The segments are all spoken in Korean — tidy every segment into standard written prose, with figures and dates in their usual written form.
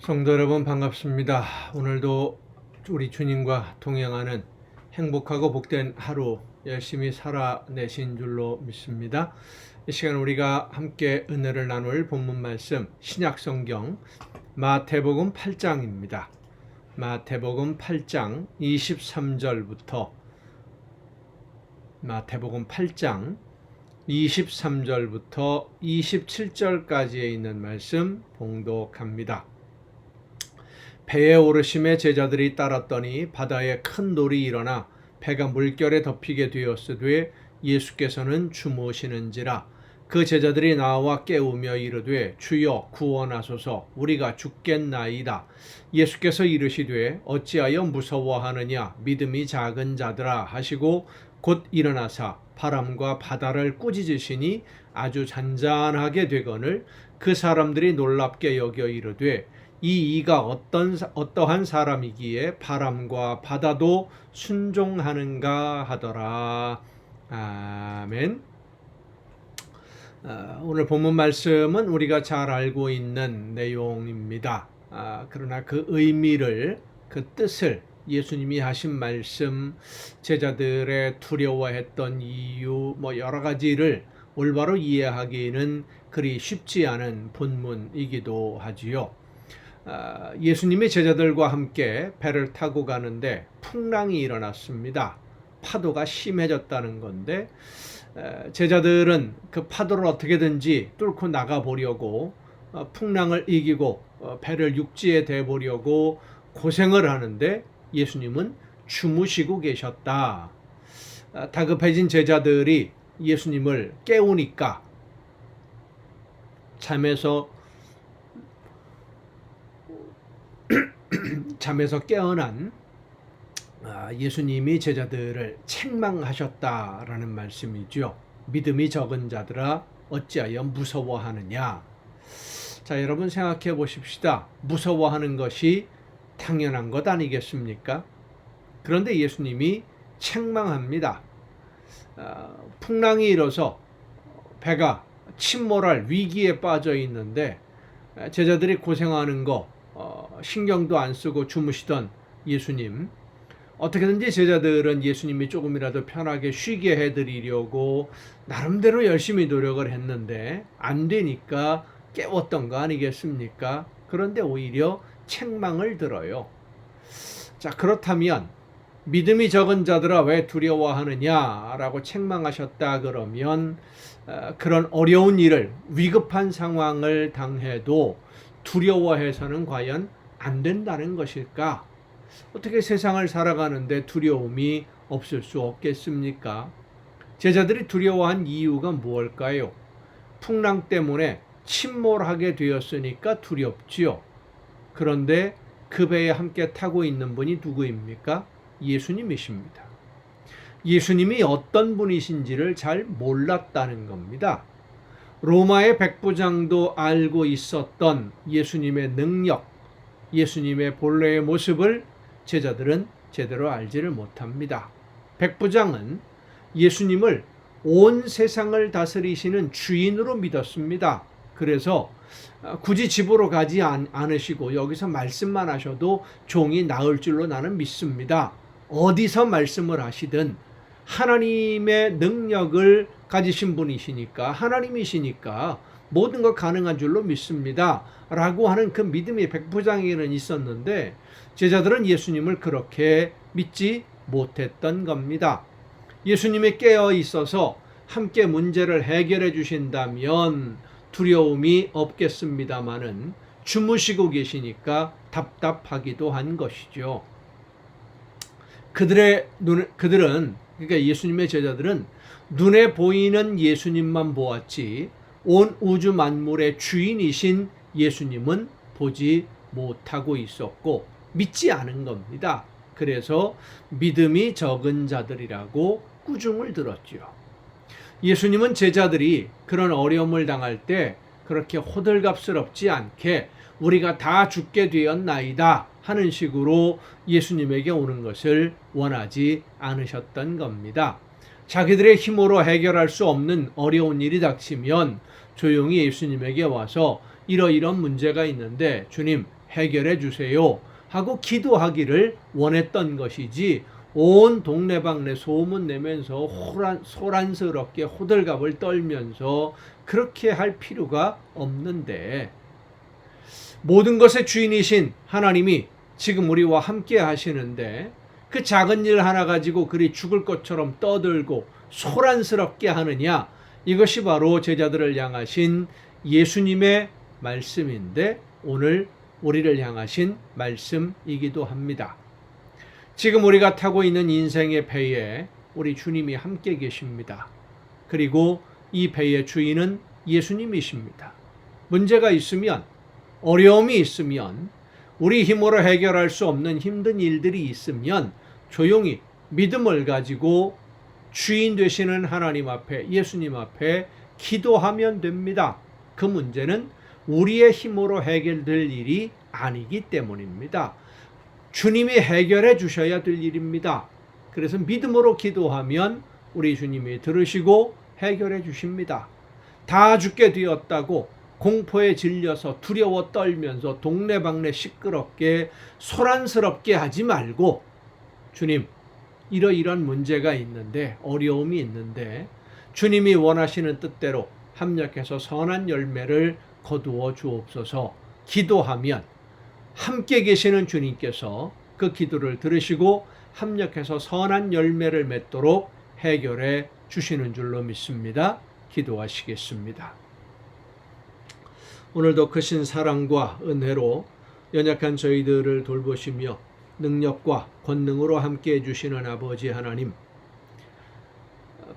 성도 여러분 반갑습니다. 오늘도 우리 주님과 동행하는 행복하고 복된 하루 열심히 살아내신 줄로 믿습니다. 이 시간 우리가 함께 은혜를 나눌 본문 말씀 신약성경 마태복음 8장입니다. 마태복음 8장 23절부터 마태복음 8장 23절부터 27절까지에 있는 말씀 봉독합니다. 배에 오르심에 제자들이 따랐더니 바다에 큰 돌이 일어나 배가 물결에 덮이게 되었으되 예수께서는 주무시는지라. 그 제자들이 나와 깨우며 이르되 주여 구원하소서, 우리가 죽겠나이다. 예수께서 이르시되 어찌하여 무서워하느냐, 믿음이 작은 자들아 하시고 곧 일어나사 바람과 바다를 꾸짖으시니 아주 잔잔하게 되거늘 그 사람들이 놀랍게 여겨 이르되 이 이가 어떠한 사람이기에 바람과 바다도 순종하는가 하더라. 아멘. 오늘 본문 말씀은 우리가 잘 알고 있는 내용입니다. 그러나 그 의미를, 그 뜻을, 예수님이 하신 말씀, 제자들의 두려워했던 이유, 여러 가지를 올바로 이해하기는 그리 쉽지 않은 본문이기도 하지요. 예수님이 제자들과 함께 배를 타고 가는데 풍랑이 일어났습니다. 파도가 심해졌다는 건데 제자들은 그 파도를 어떻게든지 뚫고 나가보려고 풍랑을 이기고 배를 육지에 대보려고 고생을 하는데 예수님은 주무시고 계셨다. 다급해진 제자들이 예수님을 깨우니까 잠에서 깨어난 예수님이 제자들을 책망하셨다라는 말씀이죠. 믿음이 적은 자들아 어찌하여 무서워하느냐. 자, 여러분 생각해 보십시다. 무서워하는 것이 당연한 것 아니겠습니까? 그런데 예수님이 책망합니다. 풍랑이 일어서 배가 침몰할 위기에 빠져 있는데 제자들이 고생하는 거 신경도 안 쓰고 주무시던 예수님, 어떻게든지 제자들은 예수님이 조금이라도 편하게 쉬게 해드리려고 나름대로 열심히 노력을 했는데 안 되니까 깨웠던 거 아니겠습니까? 그런데 오히려 책망을 들어요. 자, 그렇다면 믿음이 적은 자들아 왜 두려워하느냐라고 책망하셨다 그러면 그런 어려운 일을, 위급한 상황을 당해도 두려워해서는 과연 안 된다는 것일까? 어떻게 세상을 살아가는데 두려움이 없을 수 없겠습니까? 제자들이 두려워한 이유가 무엇일까요? 풍랑 때문에 침몰하게 되었으니까 두렵지요. 그런데 그 배에 함께 타고 있는 분이 누구입니까? 예수님이십니다. 예수님이 어떤 분이신지를 잘 몰랐다는 겁니다. 로마의 백부장도 알고 있었던 예수님의 능력, 예수님의 본래의 모습을 제자들은 제대로 알지를 못합니다. 백부장은 예수님을 온 세상을 다스리시는 주인으로 믿었습니다. 그래서 굳이 집으로 가지 않으시고 여기서 말씀만 하셔도 종이 나을 줄로 나는 믿습니다. 어디서 말씀을 하시든 하나님의 능력을 가지신 분이시니까, 하나님이시니까 모든 것 가능한 줄로 믿습니다 라고 하는 그 믿음이 백부장에게는 있었는데 제자들은 예수님을 그렇게 믿지 못했던 겁니다. 예수님이 깨어 있어서 함께 문제를 해결해 주신다면 두려움이 없겠습니다마는 주무시고 계시니까 답답하기도 한 것이죠. 그들은, 그러니까 예수님의 제자들은 눈에 보이는 예수님만 보았지 온 우주 만물의 주인이신 예수님은 보지 못하고 있었고 믿지 않은 겁니다. 그래서 믿음이 적은 자들이라고 꾸중을 들었죠. 예수님은 제자들이 그런 어려움을 당할 때 그렇게 호들갑스럽지 않게 우리가 다 죽게 되었나이다 하는 식으로 예수님에게 오는 것을 원하지 않으셨던 겁니다. 자기들의 힘으로 해결할 수 없는 어려운 일이 닥치면 조용히 예수님에게 와서 이러이런 문제가 있는데 주님 해결해 주세요 하고 기도하기를 원했던 것이지, 온 동네방네 소문내면서 소란스럽게 호들갑을 떨면서 그렇게 할 필요가 없는데, 모든 것의 주인이신 하나님이 지금 우리와 함께 하시는데 그 작은 일 하나 가지고 그리 죽을 것처럼 떠들고 소란스럽게 하느냐, 이것이 바로 제자들을 향하신 예수님의 말씀인데 오늘 우리를 향하신 말씀이기도 합니다. 지금 우리가 타고 있는 인생의 배에 우리 주님이 함께 계십니다. 그리고 이 배의 주인은 예수님이십니다. 문제가 있으면, 어려움이 있으면, 우리 힘으로 해결할 수 없는 힘든 일들이 있으면 조용히 믿음을 가지고 주인 되시는 하나님 앞에, 예수님 앞에 기도하면 됩니다. 그 문제는 우리의 힘으로 해결될 일이 아니기 때문입니다. 주님이 해결해 주셔야 될 일입니다. 그래서 믿음으로 기도하면 우리 주님이 들으시고 해결해 주십니다. 다 죽게 되었다고 공포에 질려서 두려워 떨면서 동네방네 시끄럽게 소란스럽게 하지 말고, 주님, 이러이러한 문제가 있는데, 어려움이 있는데 주님이 원하시는 뜻대로 합력해서 선한 열매를 거두어 주옵소서 기도하면 함께 계시는 주님께서 그 기도를 들으시고 합력해서 선한 열매를 맺도록 해결해 주시는 줄로 믿습니다. 기도하시겠습니다. 오늘도 크신 사랑과 은혜로 연약한 저희들을 돌보시며 능력과 권능으로 함께 해주시는 아버지 하나님,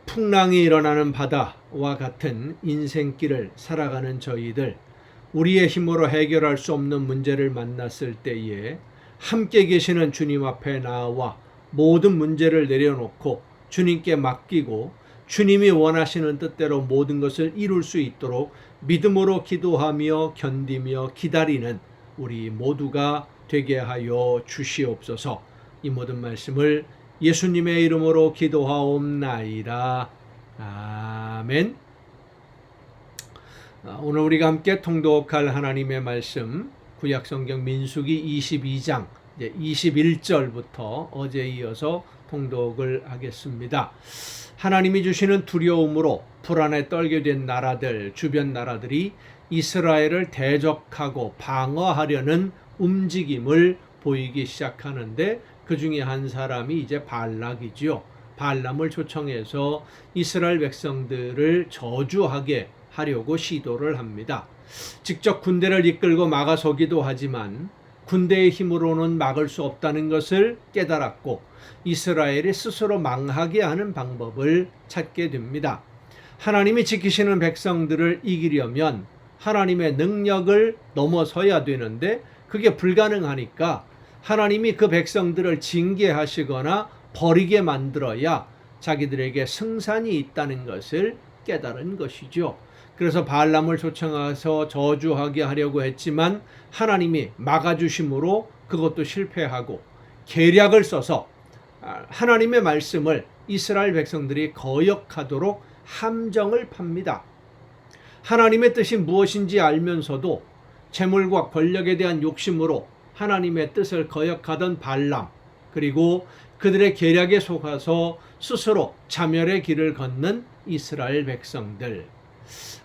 풍랑이 일어나는 바다와 같은 인생길을 살아가는 저희들, 우리의 힘으로 해결할 수 없는 문제를 만났을 때에 함께 계시는 주님 앞에 나와 모든 문제를 내려놓고 주님께 맡기고 주님이 원하시는 뜻대로 모든 것을 이룰 수 있도록 믿음으로 기도하며 견디며 기다리는 우리 모두가 되게 하여 주시옵소서. 이 모든 말씀을 예수님의 이름으로 기도하옵나이다. 아멘. 오늘 우리가 함께 통독할 하나님의 말씀, 구약성경 민수기 22장 21절부터 어제 이어서 통독을 하겠습니다. 하나님이 주시는 두려움으로 불안에 떨게 된 나라들, 주변 나라들이 이스라엘을 대적하고 방어하려는 움직임을 보이기 시작하는데, 그 중에 한 사람이 이제 발락이죠. 발람을 초청해서 이스라엘 백성들을 저주하게 하려고 시도를 합니다. 직접 군대를 이끌고 막아서기도 하지만 군대의 힘으로는 막을 수 없다는 것을 깨달았고 이스라엘이 스스로 망하게 하는 방법을 찾게 됩니다. 하나님이 지키시는 백성들을 이기려면 하나님의 능력을 넘어서야 되는데 그게 불가능하니까 하나님이 그 백성들을 징계하시거나 버리게 만들어야 자기들에게 승산이 있다는 것을 깨달은 것이죠. 그래서 발람을 초청해서 저주하게 하려고 했지만 하나님이 막아주심으로 그것도 실패하고 계략을 써서 하나님의 말씀을 이스라엘 백성들이 거역하도록 함정을 팝니다. 하나님의 뜻이 무엇인지 알면서도 재물과 권력에 대한 욕심으로 하나님의 뜻을 거역하던 발람, 그리고 그들의 계략에 속아서 스스로 자멸의 길을 걷는 이스라엘 백성들,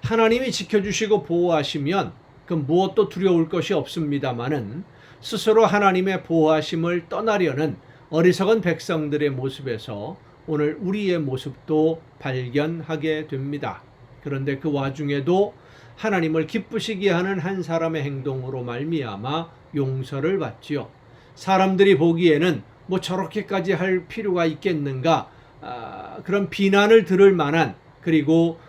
하나님이 지켜주시고 보호하시면 그 무엇도 두려울 것이 없습니다마는 스스로 하나님의 보호하심을 떠나려는 어리석은 백성들의 모습에서 오늘 우리의 모습도 발견하게 됩니다. 그런데 그 와중에도 하나님을 기쁘시게 하는 한 사람의 행동으로 말미암아 용서를 받지요. 사람들이 보기에는 뭐 저렇게까지 할 필요가 있겠는가, 그런 비난을 들을 만한, 그리고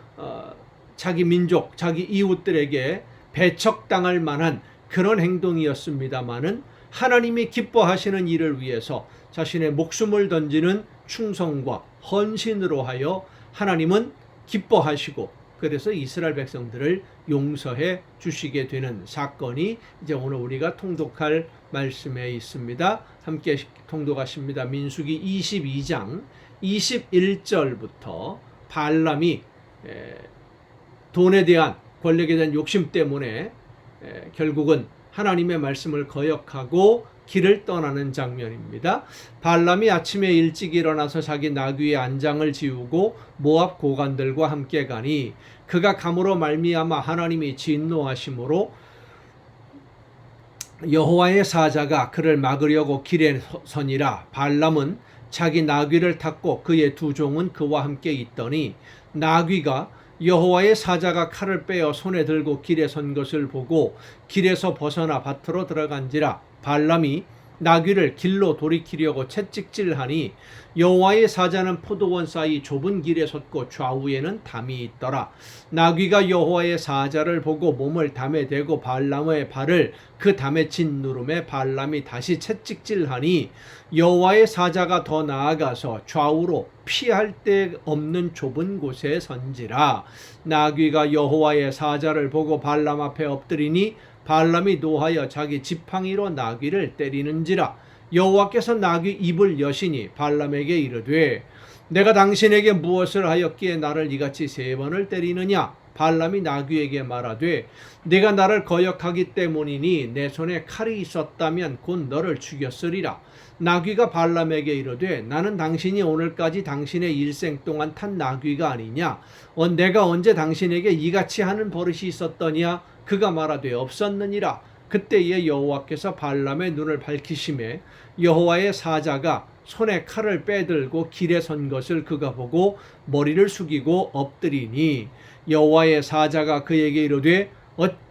자기 민족, 자기 이웃들에게 배척당할 만한 그런 행동이었습니다마는 하나님이 기뻐하시는 일을 위해서 자신의 목숨을 던지는 충성과 헌신으로 하여 하나님은 기뻐하시고 그래서 이스라엘 백성들을 용서해 주시게 되는 사건이 이제 오늘 우리가 통독할 말씀에 있습니다. 함께 통독하십니다. 민수기 22장 21절부터 발람이 돈에 대한, 권력에 대한 욕심 때문에 결국은 하나님의 말씀을 거역하고 길을 떠나는 장면입니다. 발람이 아침에 일찍 일어나서 자기 나귀의 안장을 지우고 모압 고관들과 함께 가니 그가 감으로 말미암아 하나님이 진노하심으로 여호와의 사자가 그를 막으려고 길에 서니라. 발람은 자기 나귀를 탔고 그의 두 종은 그와 함께 있더니 나귀가 여호와의 사자가 칼을 빼어 손에 들고 길에 선 것을 보고 길에서 벗어나 밭으로 들어간지라. 발람이 나귀를 길로 돌이키려고 채찍질하니 여호와의 사자는 포도원 사이 좁은 길에 섰고 좌우에는 담이 있더라. 나귀가 여호와의 사자를 보고 몸을 담에 대고 발람의 발을 그 담에 짓누름에 발람이 다시 채찍질하니 여호와의 사자가 더 나아가서 좌우로 피할 데 없는 좁은 곳에 선지라. 나귀가 여호와의 사자를 보고 발람 앞에 엎드리니 발람이 노하여 자기 지팡이로 나귀를 때리는지라. 여호와께서 나귀 입을 여시니 발람에게 이르되 내가 당신에게 무엇을 하였기에 나를 이같이 3번을 때리느냐. 발람이 나귀에게 말하되 네가 나를 거역하기 때문이니 내 손에 칼이 있었다면 곧 너를 죽였으리라. 나귀가 발람에게 이르되 나는 당신이 오늘까지 당신의 일생 동안 탄 나귀가 아니냐. 내가 언제 당신에게 이같이 하는 버릇이 있었더냐. 그가 말하되 없었느니라. 그때에 여호와께서 발람의 눈을 밝히심에 여호와의 사자가 손에 칼을 빼들고 길에 선 것을 그가 보고 머리를 숙이고 엎드리니 여호와의 사자가 그에게 이르되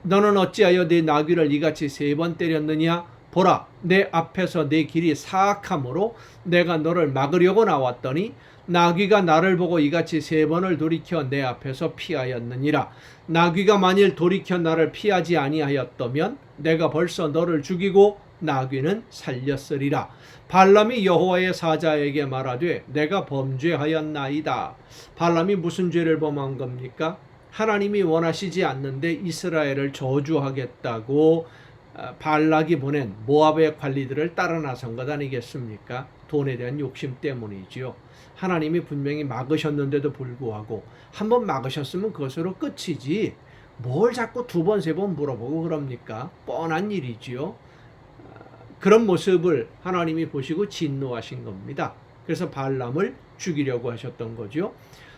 너는 어찌하여 네 나귀를 이같이 3번 때렸느냐. 보라, 내 앞에서 내 길이 사악함으로 내가 너를 막으려고 나왔더니 나귀가 나를 보고 이같이 3번을 돌이켜 내 앞에서 피하였느니라. 나귀가 만일 돌이켜 나를 피하지 아니하였다면 내가 벌써 너를 죽이고 나귀는 살렸으리라. 발람이 여호와의 사자에게 말하되 내가 범죄하였나이다. 발람이 무슨 죄를 범한 겁니까? 하나님이 원하시지 않는데 이스라엘을 저주하겠다고 발락이 보낸 모압의 관리들을 따라 나선 것 아니겠습니까? 돈에 대한 욕심 때문이지요. 하나님이 분명히 막으셨는데도 불구하고 한번 막으셨으면 그것으로 끝이지 뭘 자꾸 2번, 3번 물어보고 그럽니까? 뻔한 일이지요. 그런 모습을 하나님이 보시고 진노하신 겁니다. 그래서 발람을 죽이려고 하셨던 거죠.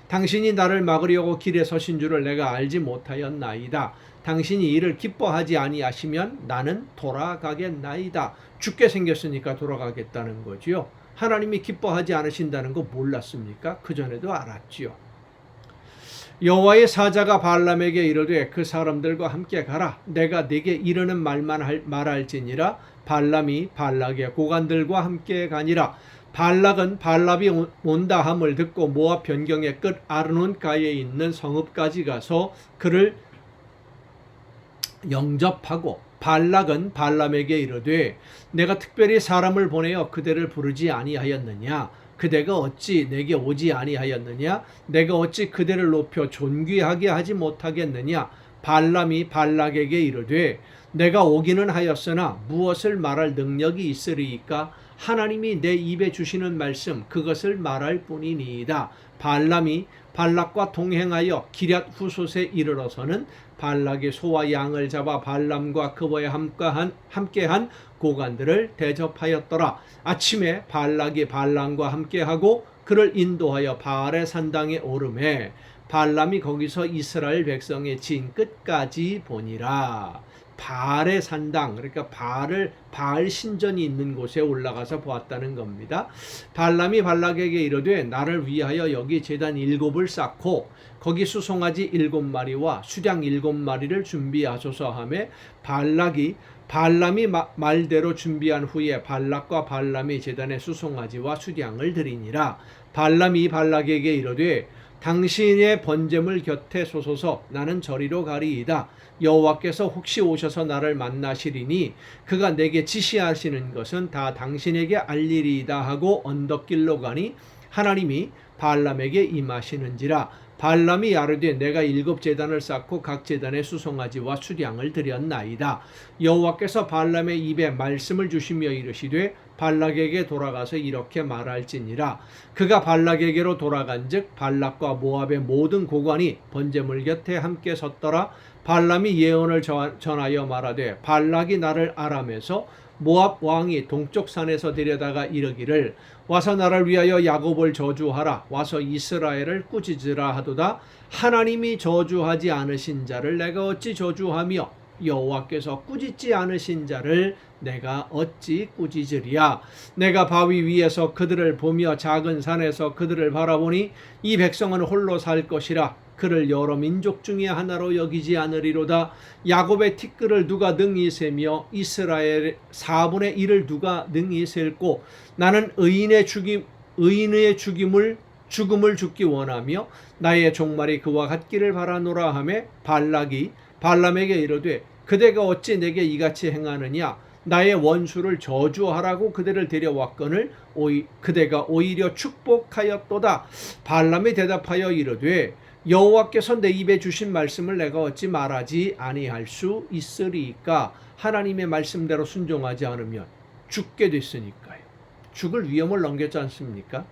당신이 나를 막으려고 길에 서신 줄을 내가 알지 못하였나이다. 당신이 이를 기뻐하지 아니하시면 나는 돌아가겠나이다. 죽게 생겼으니까 돌아가겠다는 거지요. 하나님이 기뻐하지 않으신다는 거 몰랐습니까? 그전에도 알았지요. 여호와의 사자가 발람에게 이르되 그 사람들과 함께 가라. 내가 네게 이르는 말만 말할지니라. 발람이 발락의 고관들과 함께 가니라. 발락은 발람이 온다 함을 듣고 모압 변경의 끝 아르논가에 있는 성읍까지 가서 그를 영접하고 발락은 발람에게 이르되 내가 특별히 사람을 보내어 그대를 부르지 아니하였느냐. 그대가 어찌 내게 오지 아니하였느냐. 내가 어찌 그대를 높여 존귀하게 하지 못하겠느냐. 발람이 발락에게 이르되 내가 오기는 하였으나 무엇을 말할 능력이 있으리이까. 하나님이 내 입에 주시는 말씀 그것을 말할 뿐이니이다. 발람이 발락과 동행하여 기럇 후솥에 이르러서는 발락의 소와 양을 잡아 발람과 그와 함께한 고관들을 대접하였더라. 아침에 발락이 발람과 함께하고 그를 인도하여 바알의 산당에 오르매 발람이 거기서 이스라엘 백성의 진 끝까지 보니라. 바알의 산당, 그러니까 바알 신전이 있는 곳에 올라가서 보았다는 겁니다. 발람이 발락에게 이르되 나를 위하여 여기 제단 7을 쌓고 거기 수송아지 7마리와 수량 7마리를 준비하소서 하매 발람이 말대로 준비한 후에 발락과 발람이 제단에 수송아지와 수량을 드리니라. 발람이 발락에게 이르되 당신의 번제물 곁에 서소서. 나는 저리로 가리이다. 여호와께서 혹시 오셔서 나를 만나시리니 그가 내게 지시하시는 것은 다 당신에게 알리리이다 하고 언덕길로 가니 하나님이 발람에게 임하시는지라. 발람이 아뢰되 내가 7제단을 쌓고 각 제단에 수송아지와 수량을 드렸나이다. 여호와께서 발람의 입에 말씀을 주시며 이르시되 발락에게 돌아가서 이렇게 말할지니라. 그가 발락에게로 돌아간즉 발락과 모압의 모든 고관이 번제물 곁에 함께 섰더라. 발람이 예언을 전하여 말하되 발락이 나를 아람에서 모압 왕이 동쪽 산에서 데려다가 이르기를 와서 나를 위하여 야곱을 저주하라 와서 이스라엘을 꾸짖으라 하도다. 하나님이 저주하지 않으신 자를 내가 어찌 저주하며 여호와께서 꾸짖지 않으신 자를 내가 어찌 꾸짖으리야. 내가 바위 위에서 그들을 보며 작은 산에서 그들을 바라보니 이 백성은 홀로 살 것이라. 그를 여러 민족 중에 하나로 여기지 않으리로다. 야곱의 티끌을 누가 능히 세며 이스라엘 4분의 1을 누가 능히 셀고 나는 의인의 죽음을 죽기 원하며 나의 종말이 그와 같기를 바라노라 하며 발락이 발람에게 이르되 그대가 어찌 내게 이같이 행하느냐. 나의 원수를 저주하라고 그대를 데려왔거늘 그대가 오히려 축복하였도다. 발람이 대답하여 이르되 여호와께서 내 입에 주신 말씀을 내가 어찌 말하지 아니할 수 있으리까. 하나님의 말씀대로 순종하지 않으면 죽게 됐으니까요. 죽을 위험을 넘겼지 않습니까?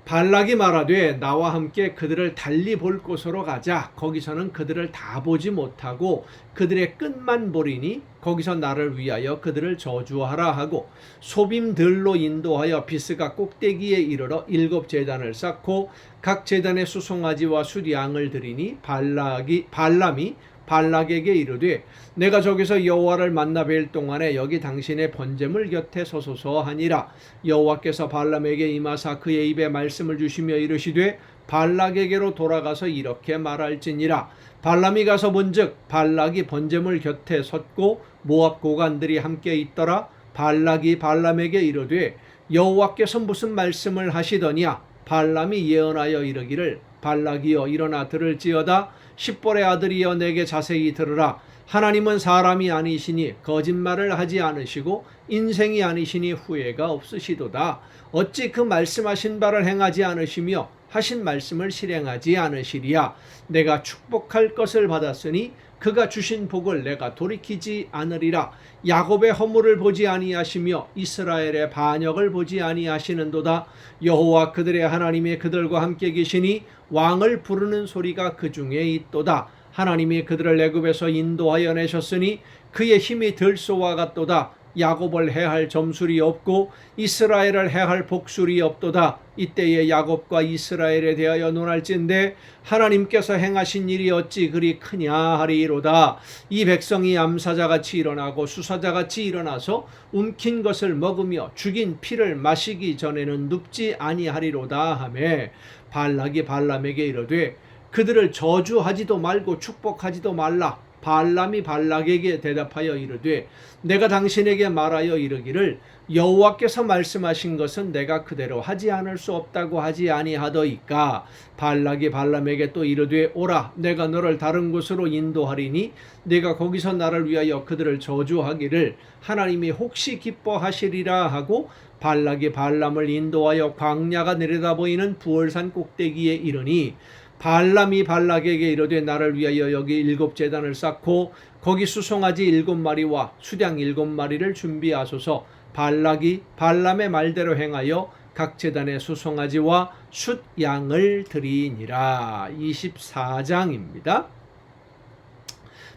발락이 말하되 나와 함께 그들을 달리 볼 곳으로 가자. 거기서는 그들을 다 보지 못하고 그들의 끝만 보리니 거기서 나를 위하여 그들을 저주하라 하고 소빔들로 인도하여 비스가 꼭대기에 이르러 7 제단을 쌓고 각 제단에 수송아지와 숫양을 드리니 발람이 발락에게 이르되 내가 저기서 여호와를 만나 뵐 동안에 여기 당신의 번제물 곁에 서소서 하니라. 여호와께서 발람에게 임하사 그의 입에 말씀을 주시며 이르시되 발락에게로 돌아가서 이렇게 말할지니라. 발람이 가서 본즉 발락이 번제물 곁에 섰고 모압 고관들이 함께 있더라. 발락이 발람에게 이르되 여호와께서 무슨 말씀을 하시더냐. 발람이 예언하여 이르기를 발락이여 일어나 들을지어다. 십볼의 아들이여 내게 자세히 들으라. 하나님은 사람이 아니시니 거짓말을 하지 않으시고 인생이 아니시니 후회가 없으시도다. 어찌 그 말씀하신 바를 행하지 않으시며 하신 말씀을 실행하지 않으시리야. 내가 축복할 것을 받았으니 그가 주신 복을 내가 돌이키지 않으리라. 야곱의 허물을 보지 아니하시며 이스라엘의 반역을 보지 아니하시는도다. 여호와 그들의 하나님이 그들과 함께 계시니 왕을 부르는 소리가 그 중에 있도다. 하나님이 그들을 애굽에서 인도하여 내셨으니 그의 힘이 들소와 같도다. 야곱을 해할 점술이 없고 이스라엘을 해할 복술이 없도다. 이때에 야곱과 이스라엘에 대하여 논할진대 하나님께서 행하신 일이 어찌 그리 크냐 하리로다. 이 백성이 암사자같이 일어나고 수사자같이 일어나서 움킨 것을 먹으며 죽인 피를 마시기 전에는 눕지 아니하리로다 하매 발락이 발람에게 이르되 그들을 저주하지도 말고 축복하지도 말라. 발람이 발락에게 대답하여 이르되 내가 당신에게 말하여 이르기를 여호와께서 말씀하신 것은 내가 그대로 하지 않을 수 없다고 하지 아니하더이까. 발락이 발람에게 또 이르되 오라 내가 너를 다른 곳으로 인도하리니 내가 거기서 나를 위하여 그들을 저주하기를 하나님이 혹시 기뻐하시리라 하고 발락이 발람을 인도하여 광야가 내려다 보이는 부월산 꼭대기에 이르니 발람이 발락에게 이르되 나를 위하여 여기 7 제단을 쌓고 거기 수송아지 7마리와 수량 7마리를 준비하소서. 발락이 발람의 말대로 행하여 각 제단에 수송아지와 숫양을 드리니라. 24장입니다.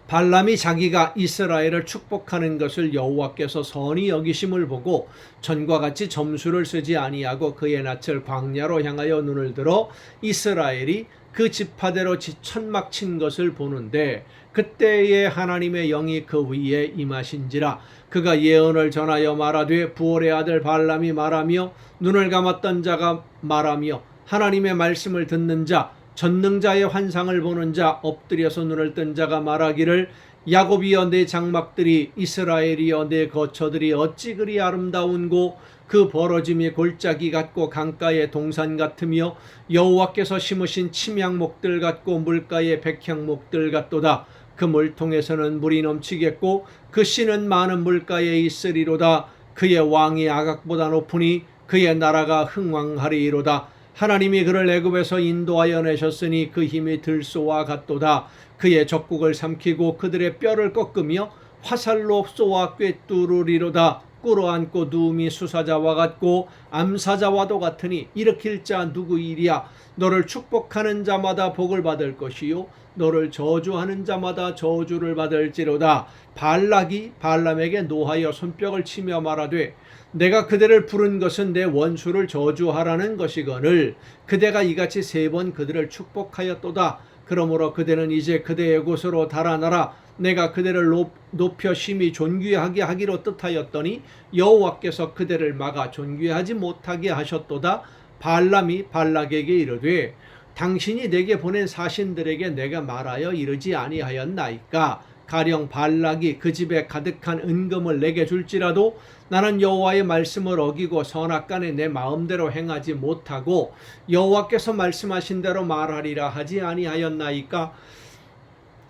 발람이 자기가 이스라엘을 축복하는 것을 여호와께서 선히 여기심을 보고 전과 같이 점수를 쓰지 아니하고 그의 낯을 광야로 향하여 눈을 들어 이스라엘이 그 지파대로 천막 친 것을 보는데 그때에 하나님의 영이 그 위에 임하신지라. 그가 예언을 전하여 말하되 부올의 아들 발람이 말하며 눈을 감았던 자가 말하며 하나님의 말씀을 듣는 자 전능자의 환상을 보는 자 엎드려서 눈을 뜬 자가 말하기를 야곱이여 내 장막들이 이스라엘이여 내 거처들이 어찌 그리 아름다운고 그 벌어짐이 골짜기 같고 강가의 동산 같으며 여호와께서 심으신 침향목들 같고 물가의 백향목들 같도다. 그 물통에서는 물이 넘치겠고 그 씨는 많은 물가에 있으리로다. 그의 왕이 아각보다 높으니 그의 나라가 흥왕하리로다. 하나님이 그를 애굽에서 인도하여 내셨으니 그 힘이 들소와 같도다. 그의 적국을 삼키고 그들의 뼈를 꺾으며 화살로 쏘아 꿰뚫으리로다. 꿇어앉고 누움이 수사자와 같고 암사자와도 같으니 일으킬 자 누구이랴. 너를 축복하는 자마다 복을 받을 것이요 너를 저주하는 자마다 저주를 받을지로다. 발락이 발람에게 노하여 손뼉을 치며 말하되 내가 그대를 부른 것은 내 원수를 저주하라는 것이거늘 그대가 이같이 3번 그들을 축복하였도다. 그러므로 그대는 이제 그대의 곳으로 달아나라. 내가 그대를 높여 심히 존귀하게 하기로 뜻하였더니 여호와께서 그대를 막아 존귀하지 못하게 하셨도다. 발람이 발락에게 이르되 당신이 내게 보낸 사신들에게 내가 말하여 이르지 아니하였나이까. 가령 발락이 그 집에 가득한 은금을 내게 줄지라도 나는 여호와의 말씀을 어기고 선악간에 내 마음대로 행하지 못하고 여호와께서 말씀하신 대로 말하리라 하지 아니하였나이까.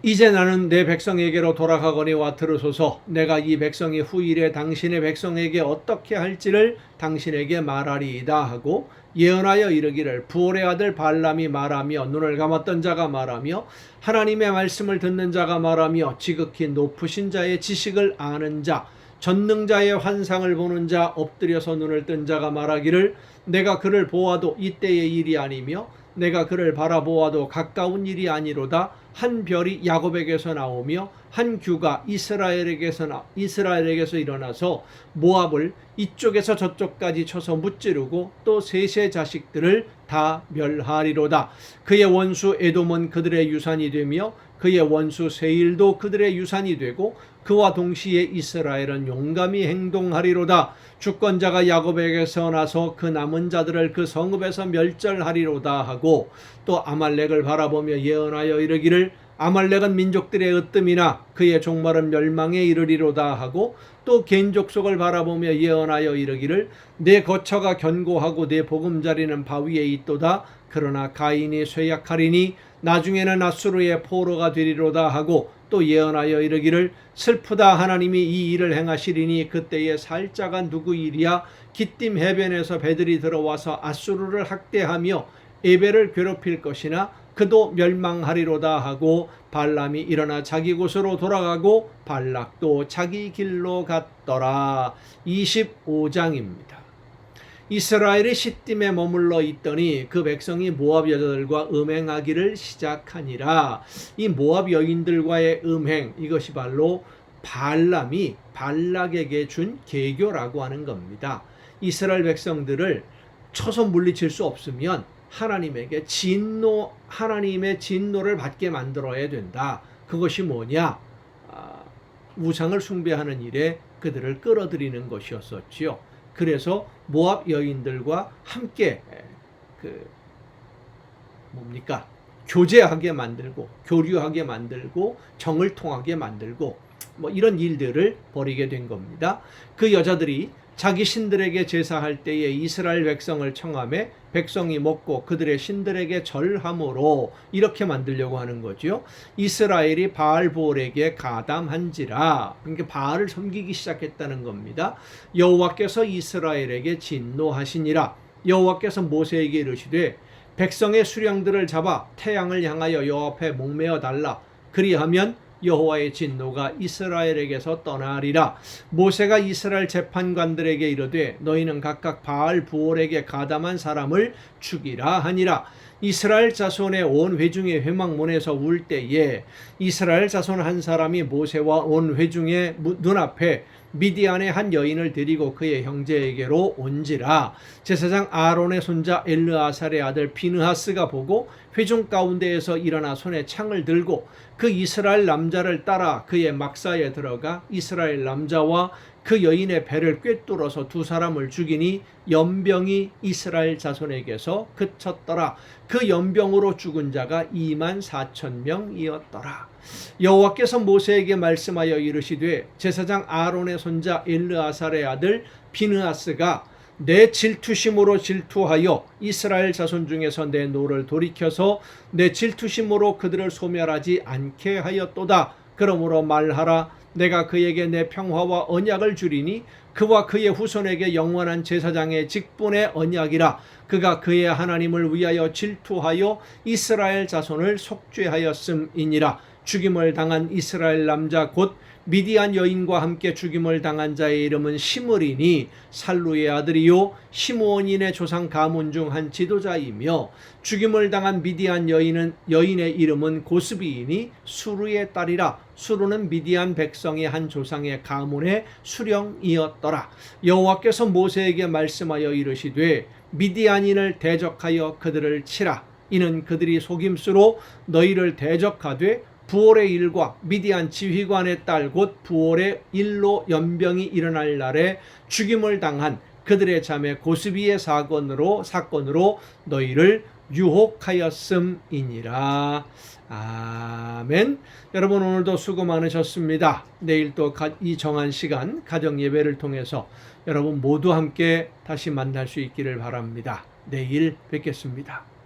이제 나는 내 백성에게로 돌아가거니와 들으소서. 내가 이 백성이 후일에 당신의 백성에게 어떻게 할지를 당신에게 말하리이다 하고 예언하여 이르기를 부올의 아들 발람이 말하며 눈을 감았던 자가 말하며 하나님의 말씀을 듣는 자가 말하며 지극히 높으신 자의 지식을 아는 자 전능자의 환상을 보는 자 엎드려서 눈을 뜬 자가 말하기를 내가 그를 보아도 이때의 일이 아니며 내가 그를 바라보아도 가까운 일이 아니로다. 한 별이 야곱에게서 나오며 한 규가 이스라엘에게서 일어나서 모압을 이쪽에서 저쪽까지 쳐서 무찌르고 또 셋의 자식들을 다 멸하리로다. 그의 원수 에돔은 그들의 유산이 되며 그의 원수 세일도 그들의 유산이 되고 그와 동시에 이스라엘은 용감히 행동하리로다. 주권자가 야곱에게서 나서 그 남은 자들을 그 성읍에서 멸절하리로다 하고 또 아말렉을 바라보며 예언하여 이르기를 아말렉은 민족들의 으뜸이나 그의 종말은 멸망에 이르리로다 하고 또 개인 족속을 바라보며 예언하여 이르기를 내 거처가 견고하고 내 보금자리는 바위에 있도다. 그러나 가인이 쇠약하리니 나중에는 아수르의 포로가 되리로다 하고 또 예언하여 이르기를 슬프다. 하나님이 이 일을 행하시리니 그때에 살 자가 누구이랴. 기띔 해변에서 배들이 들어와서 아수르를 학대하며 에벨을 괴롭힐 것이나 그도 멸망하리로다 하고 발람이 일어나 자기 곳으로 돌아가고 발락도 자기 길로 갔더라. 25장입니다. 이스라엘이 시딤에 머물러 있더니 그 백성이 모압 여자들과 음행하기를 시작하니라. 이 모압 여인들과의 음행, 이것이 바로 발람이 발락에게 준 계교라고 하는 겁니다. 이스라엘 백성들을 쳐서 물리칠 수 없으면 하나님의 진노를 받게 만들어야 된다. 그것이 뭐냐? 우상을 숭배하는 일에 그들을 끌어들이는 것이었었지요. 그래서 모압 여인들과 함께 교제하게 만들고 교류하게 만들고 정을 통하게 만들고 이런 일들을 벌이게 된 겁니다. 그 여자들이 자기 신들에게 제사할 때에 이스라엘 백성을 청함에 백성이 먹고 그들의 신들에게 절함으로 이렇게 만들려고 하는 거죠. 이스라엘이 바알보올에게 가담한지라. 그러니까 바알을 섬기기 시작했다는 겁니다. 여호와께서 이스라엘에게 진노하시니라. 여호와께서 모세에게 이르시되 백성의 수령들을 잡아 태양을 향하여 여호와 앞에 목매어 달라. 그리하면 여호와의 진노가 이스라엘에게서 떠나리라. 모세가 이스라엘 재판관들에게 이르되 너희는 각각 바알 부올에게 가담한 사람을 죽이라 하니라. 이스라엘 자손의 온 회중의 회막문에서 울 때에 이스라엘 자손 한 사람이 모세와 온 회중의 눈앞에 미디안의 한 여인을 데리고 그의 형제에게로 온지라. 제사장 아론의 손자 엘르아살의 아들 비느하스가 보고 회중 가운데에서 일어나 손에 창을 들고 그 이스라엘 남자를 따라 그의 막사에 들어가 이스라엘 남자와 그 여인의 배를 꿰뚫어서 두 사람을 죽이니 연병이 이스라엘 자손에게서 그쳤더라. 그 연병으로 죽은 자가 24,000명이었더라. 여호와께서 모세에게 말씀하여 이르시되 제사장 아론의 손자 엘르아살의 아들 비느하스가 내 질투심으로 질투하여 이스라엘 자손 중에서 내 노를 돌이켜서 내 질투심으로 그들을 소멸하지 않게 하였도다. 그러므로 말하라. 내가 그에게 내 평화와 언약을 주리니 그와 그의 후손에게 영원한 제사장의 직분의 언약이라. 그가 그의 하나님을 위하여 질투하여 이스라엘 자손을 속죄하였음이니라. 죽임을 당한 이스라엘 남자 곧 미디안 여인과 함께 죽임을 당한 자의 이름은 시므리니 살루의 아들이요 시므온인의 조상 가문 중 한 지도자이며 죽임을 당한 미디안 여인의 이름은 고스비이니 수르의 딸이라. 수르는 미디안 백성의 한 조상의 가문의 수령이었더라. 여호와께서 모세에게 말씀하여 이르시되 미디안인을 대적하여 그들을 치라. 이는 그들이 속임수로 너희를 대적하되 부올의 일과 미디안 지휘관의 딸 곧 부올의 일로 연병이 일어날 날에 죽임을 당한 그들의 자매 고스비의 사건으로 너희를 유혹하였음이니라. 아멘. 여러분 오늘도 수고 많으셨습니다. 내일 또 이 정한 시간 가정 예배를 통해서 여러분 모두 함께 다시 만날 수 있기를 바랍니다. 내일 뵙겠습니다.